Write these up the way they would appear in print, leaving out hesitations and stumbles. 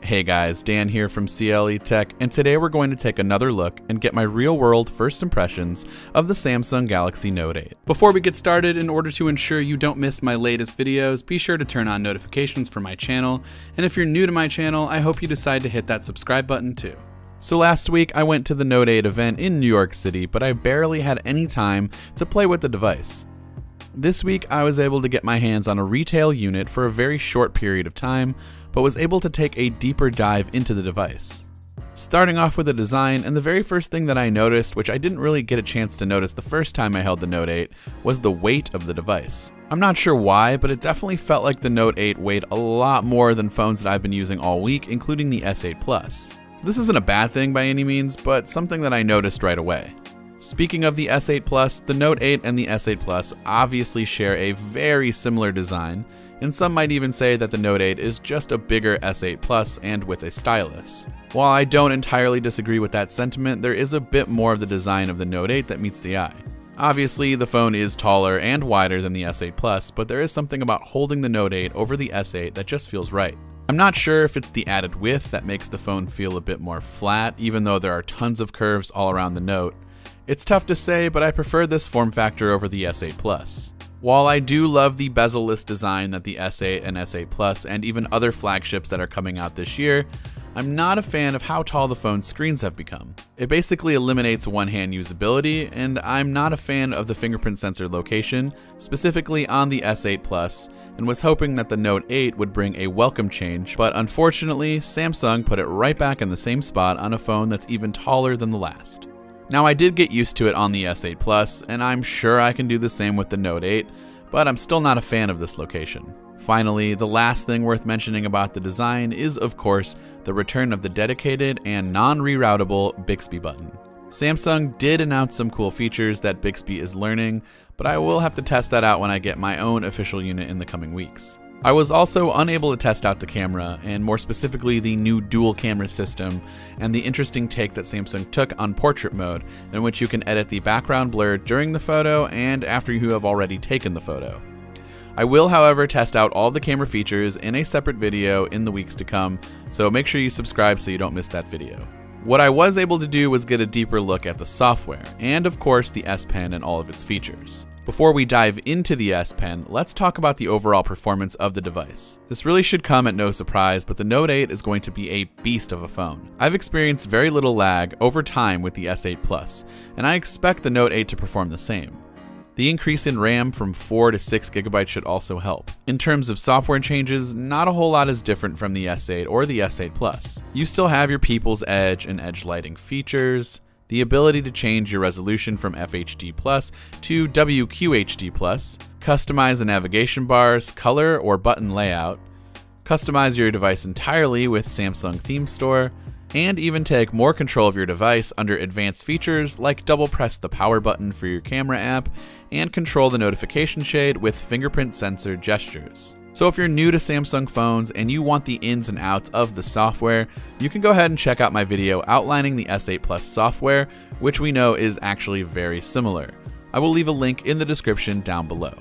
Hey guys, Dan here from CLE Tech, and today we're going to take another look and get my real-world first impressions of the Samsung Galaxy Note 8. Before we get started, in order to ensure you don't miss my latest videos, be sure to turn on notifications for my channel, and if you're new to my channel, I hope you decide to hit that subscribe button too. So last week I went to the Note 8 event in New York City, but I barely had any time to play with the device. This week I was able to get my hands on a retail unit for a very short period of time, but was able to take a deeper dive into the device. Starting off with the design, and the very first thing that I noticed, which I didn't really get a chance to notice the first time I held the Note 8, was the weight of the device. I'm not sure why, but it definitely felt like the Note 8 weighed a lot more than phones that I've been using all week, including the S8 Plus. So this isn't a bad thing by any means, but something that I noticed right away. Speaking of the S8 Plus, the Note 8 and the S8 Plus obviously share a very similar design, and some might even say that the Note 8 is just a bigger S8 Plus and with a stylus. While I don't entirely disagree with that sentiment, there is a bit more of the design of the Note 8 that meets the eye. Obviously, the phone is taller and wider than the S8 Plus, but there is something about holding the Note 8 over the S8 that just feels right. I'm not sure if it's the added width that makes the phone feel a bit more flat, even though there are tons of curves all around the Note. It's tough to say, but I prefer this form factor over the S8 Plus. While I do love the bezel-less design that the S8 and S8 Plus and even other flagships that are coming out this year, I'm not a fan of how tall the phone's screens have become. It basically eliminates one-hand usability, and I'm not a fan of the fingerprint sensor location, specifically on the S8 Plus, and was hoping that the Note 8 would bring a welcome change, but unfortunately, Samsung put it right back in the same spot on a phone that's even taller than the last. Now, I did get used to it on the S8 Plus, and I'm sure I can do the same with the Note 8, but I'm still not a fan of this location. Finally, the last thing worth mentioning about the design is, of course, the return of the dedicated and non-reroutable Bixby button. Samsung did announce some cool features that Bixby is learning, but I will have to test that out when I get my own official unit in the coming weeks. I was also unable to test out the camera, and more specifically the new dual camera system, and the interesting take that Samsung took on portrait mode, in which you can edit the background blur during the photo and after you have already taken the photo. I will, however, test out all the camera features in a separate video in the weeks to come, so make sure you subscribe so you don't miss that video. What I was able to do was get a deeper look at the software, and of course the S Pen and all of its features. Before we dive into the S Pen, let's talk about the overall performance of the device. This really should come at no surprise, but the Note 8 is going to be a beast of a phone. I've experienced very little lag over time with the S8 Plus, and I expect the Note 8 to perform the same. The increase in RAM from 4 to 6 GB should also help. In terms of software changes, not a whole lot is different from the S8 or the S8 Plus. You still have your People's Edge and Edge lighting features, the ability to change your resolution from FHD Plus to WQHD Plus, customize the navigation bars, color, or button layout, customize your device entirely with Samsung Theme Store, and even take more control of your device under advanced features like double press the power button for your camera app and control the notification shade with fingerprint sensor gestures. So if you're new to Samsung phones and you want the ins and outs of the software, you can go ahead and check out my video outlining the S8 Plus software, which we know is actually very similar. I will leave a link in the description down below.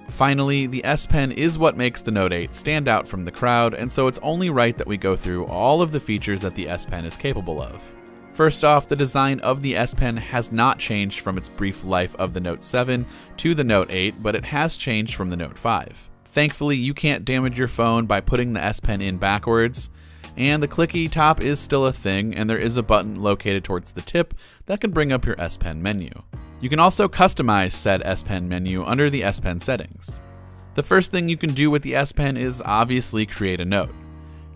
Finally, the S Pen is what makes the Note 8 stand out from the crowd, and so it's only right that we go through all of the features that the S Pen is capable of. First off, the design of the S Pen has not changed from its brief life of the Note 7 to the Note 8, but it has changed from the Note 5. Thankfully, you can't damage your phone by putting the S Pen in backwards, and the clicky top is still a thing, and there is a button located towards the tip that can bring up your S Pen menu. You can also customize said S Pen menu under the S Pen settings. The first thing you can do with the S Pen is obviously create a note.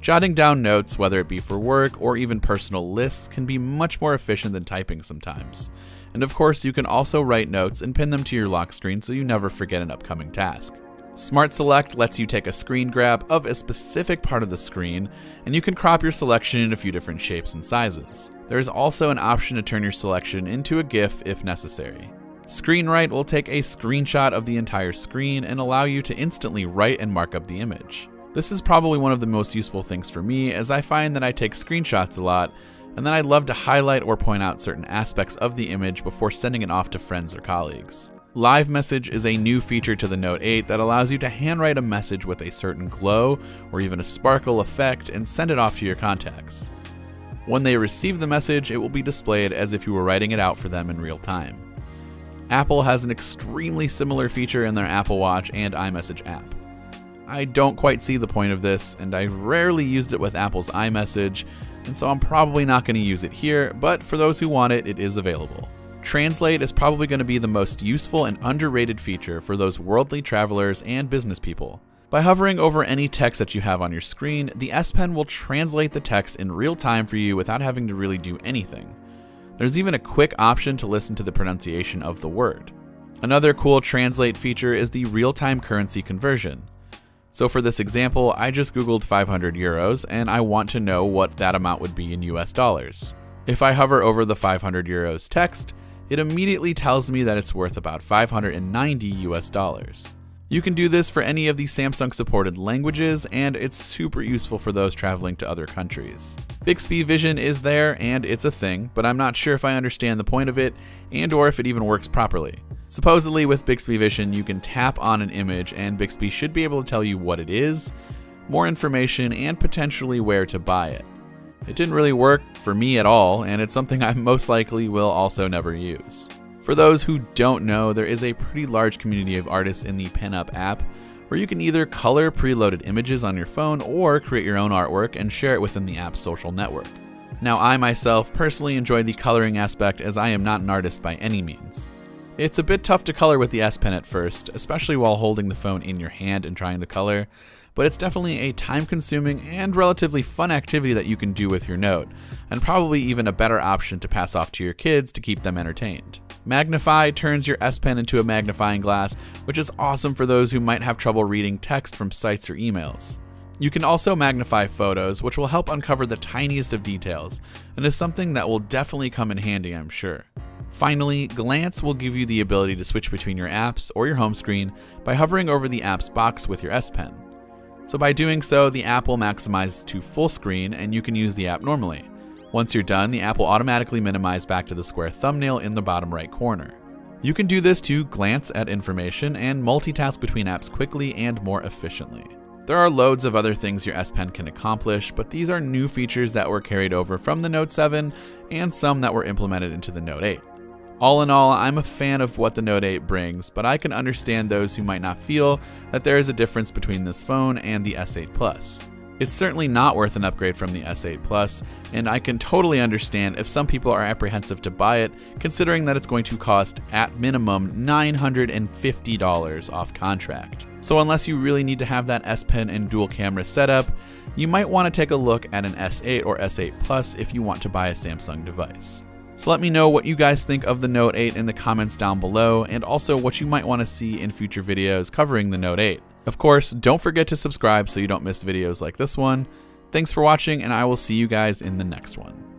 Jotting down notes, whether it be for work or even personal lists, can be much more efficient than typing sometimes. And of course, you can also write notes and pin them to your lock screen so you never forget an upcoming task. Smart Select lets you take a screen grab of a specific part of the screen, and you can crop your selection in a few different shapes and sizes. There is also an option to turn your selection into a GIF if necessary. Screen Write will take a screenshot of the entire screen and allow you to instantly write and mark up the image. This is probably one of the most useful things for me, as I find that I take screenshots a lot, and then I'd love to highlight or point out certain aspects of the image before sending it off to friends or colleagues. Live Message is a new feature to the Note 8 that allows you to handwrite a message with a certain glow or even a sparkle effect and send it off to your contacts. When they receive the message, it will be displayed as if you were writing it out for them in real time. Apple has an extremely similar feature in their Apple Watch and iMessage app. I don't quite see the point of this, and I rarely used it with Apple's iMessage, and so I'm probably not going to use it here, but for those who want it, it is available. Translate is probably going to be the most useful and underrated feature for those worldly travelers and business people. By hovering over any text that you have on your screen, the S Pen will translate the text in real time for you without having to really do anything. There's even a quick option to listen to the pronunciation of the word. Another cool translate feature is the real-time currency conversion. So for this example, I just Googled 500 euros and I want to know what that amount would be in US dollars. If I hover over the 500 euros text, it immediately tells me that it's worth about 590 US dollars. You can do this for any of the Samsung supported languages, and it's super useful for those traveling to other countries. Bixby Vision is there and it's a thing, but I'm not sure if I understand the point of it and or if it even works properly. Supposedly with Bixby Vision, you can tap on an image and Bixby should be able to tell you what it is, more information, and potentially where to buy it. It didn't really work for me at all, and it's something I most likely will also never use. For those who don't know, there is a pretty large community of artists in the Pinup app, where you can either color preloaded images on your phone or create your own artwork and share it within the app's social network. Now, I myself personally enjoy the coloring aspect as I am not an artist by any means. It's a bit tough to color with the S Pen at first, especially while holding the phone in your hand and trying to color, but it's definitely a time-consuming and relatively fun activity that you can do with your Note, and probably even a better option to pass off to your kids to keep them entertained. Magnify turns your S Pen into a magnifying glass, which is awesome for those who might have trouble reading text from sites or emails. You can also magnify photos, which will help uncover the tiniest of details, and is something that will definitely come in handy, I'm sure. Finally, Glance will give you the ability to switch between your apps or your home screen by hovering over the app's box with your S Pen. So by doing so, the app will maximize to full screen and you can use the app normally. Once you're done, the app will automatically minimize back to the square thumbnail in the bottom right corner. You can do this to glance at information and multitask between apps quickly and more efficiently. There are loads of other things your S Pen can accomplish, but these are new features that were carried over from the Note 7 and some that were implemented into the Note 8. All in all, I'm a fan of what the Note 8 brings, but I can understand those who might not feel that there is a difference between this phone and the S8 Plus. It's certainly not worth an upgrade from the S8 Plus, and I can totally understand if some people are apprehensive to buy it, considering that it's going to cost at minimum $950 off contract. So unless you really need to have that S Pen and dual camera setup, you might want to take a look at an S8 or S8 Plus if you want to buy a Samsung device. So let me know what you guys think of the Note 8 in the comments down below, and also what you might want to see in future videos covering the Note 8. Of course, don't forget to subscribe so you don't miss videos like this one. Thanks for watching, and I will see you guys in the next one.